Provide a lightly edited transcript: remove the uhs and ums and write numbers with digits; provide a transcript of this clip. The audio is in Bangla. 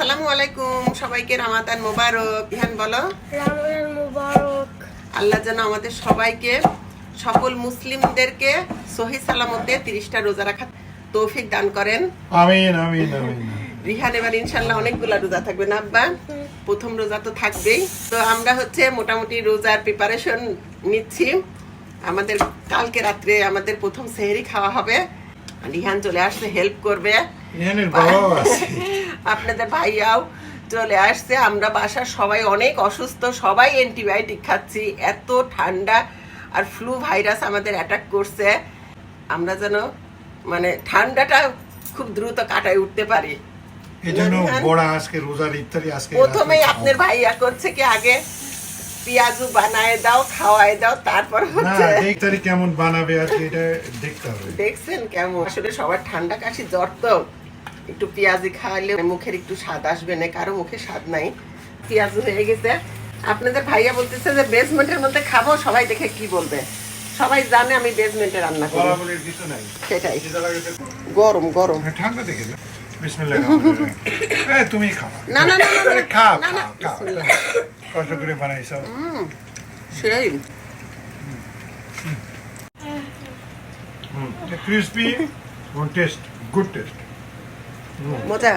আসসালামু আলাইকুম, সবাইকে রমাদান মোবারক। ধ্যান বলো। রমজান মুবারক। আল্লাহ যেন আমাদের সবাইকে, সকল মুসলিমদেরকে সহি সালামতে 30টা রোজা রাখার তৌফিক দান করেন। আমিন আমিন আমিন। রিহান এবার ইনশাল্লাহ অনেকগুলা রোজা থাকবে না আব্বা? প্রথম রোজা তো থাকবেই। তো আমরা মোটামুটি রোজার প্রিপারেশন নিচ্ছি। আমাদের কালকে রাত্রে আমাদের প্রথম সেহরি খাওয়া হবে। রিহান চলে আসছে, হেল্প করবে। রিহানের বাবাও আছে। আপনাদের ভাইয়াও চলে আসছে। আমরা বাসার সবাই অনেক অসুস্থ, সবাই অ্যান্টিবায়োটিক খাচ্ছি। এত ঠান্ডা আর ফ্লু ভাইরাস আমাদের অ্যাটাক করছে। আমরা যেন মানে ঠান্ডাটা খুব দ্রুত কাটায় উঠতে পারি। এজন্য বড়া আজকে রোজার ইফতারি আজকে প্রথমেই আপনার ভাইয়া করছে কি আগে পেঁয়াজু বানায় দাও, খাওয়ায় দাও, তারপর হচ্ছে না ইফতারি কেমন বানাবে আজকে এটা দেখতে হবে। দেখছেন কেমন? আসলে সবার ঠান্ডা কাশি জ্বর, তো একটু পেঁয়াজি খাওয়ালে মুখের একটু স্বাদ আসবে না, কারো মুখে স্বাদ নাই। পেঁয়াজু হয়ে গেছে। আপনাদের ভাইয়া বলতেছে যে বেসমেন্টের মধ্যে খাবো, সবাই দেখে কি বলবে? সবাই জানে আমি বেসমেন্টে রান্না করি। বলাবলির কিছু নাই। সেটাই, এটা লাগে গরম গরম। ঠান্ডা দেখে না। বিসমিল্লাহ রহমানির রহিম। এই তুমি খাও। না না না না না, খাও না, না, খাও খাও। বিসমিল্লাহ। কষ্ট করে বানাইছো। সেই ক্রিসপি, টেস্ট, গুড টেস্ট। মজা।